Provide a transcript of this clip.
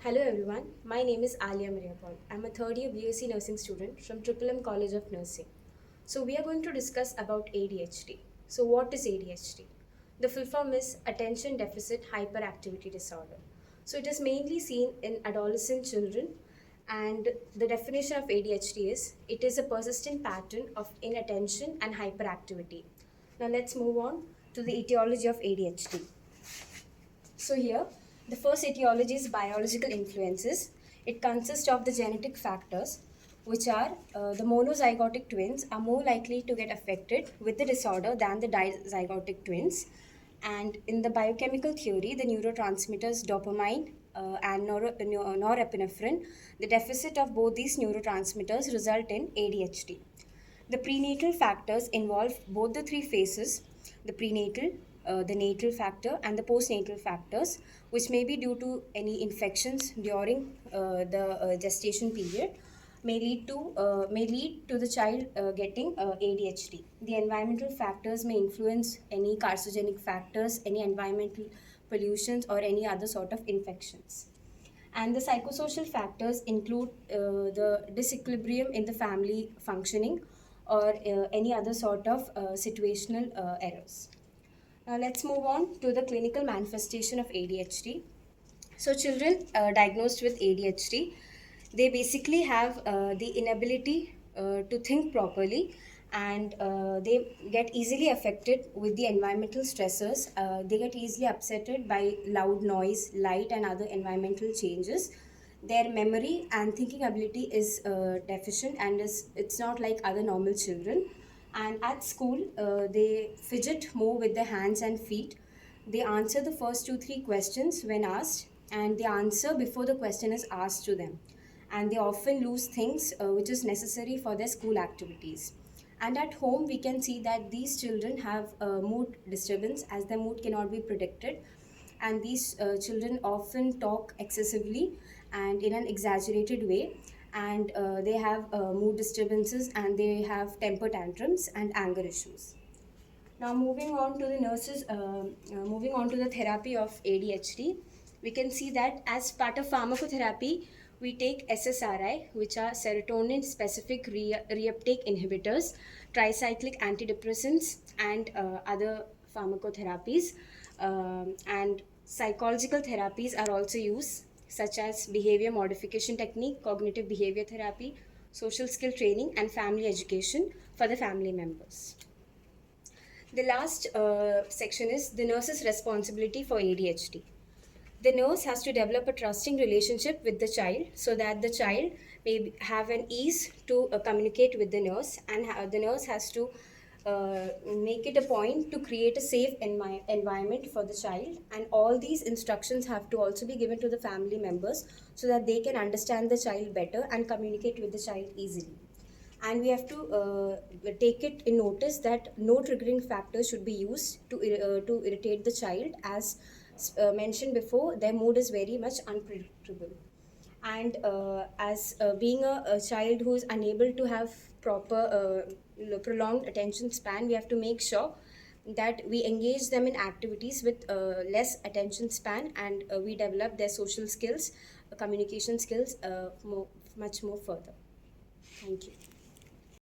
Hello everyone, my name is Alia Mariapal. I'm a third year BSc nursing student from M College of Nursing. So we are going to discuss about ADHD. So what is ADHD? The full form is Attention Deficit Hyperactivity Disorder. So it is mainly seen in adolescent children, and the definition of ADHD is it is a persistent pattern of inattention and hyperactivity. Now let's move on to the etiology of ADHD. So here, the first etiology is biological influences. It consists of the genetic factors, which are the monozygotic twins are more likely to get affected with the disorder than the dizygotic twins. And in the biochemical theory, the neurotransmitters dopamine and norepinephrine, the deficit of both these neurotransmitters result in ADHD. The prenatal factors involve both the three phases, the prenatal, the natal factor, and the postnatal factors, which may be due to any infections during the gestation period, may lead to the child getting ADHD. The environmental factors may influence any carcinogenic factors, any environmental pollutions, or any other sort of infections. And the psychosocial factors include the disequilibrium in the family functioning or any other sort of situational errors. Now let's move on to the clinical manifestation of ADHD. So children diagnosed with ADHD, they basically have the inability to think properly, and they get easily affected with the environmental stressors. They get easily upsetted by loud noise, light, and other environmental changes. Their memory and thinking ability is deficient, and it's not like other normal children. And at school, they fidget more with their hands and feet. They answer the first two, three questions when asked, and they answer before the question is asked to them. And they often lose things which is necessary for their school activities. And at home, we can see that these children have mood disturbance as their mood cannot be predicted. And these children often talk excessively and in an exaggerated way. And they have mood disturbances, and they have temper tantrums and anger issues. Now moving on to the therapy of ADHD, we can see that as part of pharmacotherapy, we take SSRI, which are serotonin specific reuptake inhibitors, tricyclic antidepressants, and other pharmacotherapies. And psychological therapies are also used, such as behavior modification technique, cognitive behavior therapy, social skill training, and family education for the family members. The last section is the nurse's responsibility for ADHD. The nurse has to develop a trusting relationship with the child so that the child may have an ease to communicate with the nurse, and the nurse has to make it a point to create a safe environment for the child. And all these instructions have to also be given to the family members so that they can understand the child better and communicate with the child easily. And we have to take it in notice that no triggering factors should be used to irritate the child, as mentioned before, their mood is very much unpredictable. And as being a child who is unable to have proper prolonged attention span, we have to make sure that we engage them in activities with less attention span, and we develop their social skills, communication skills much more further. Thank you.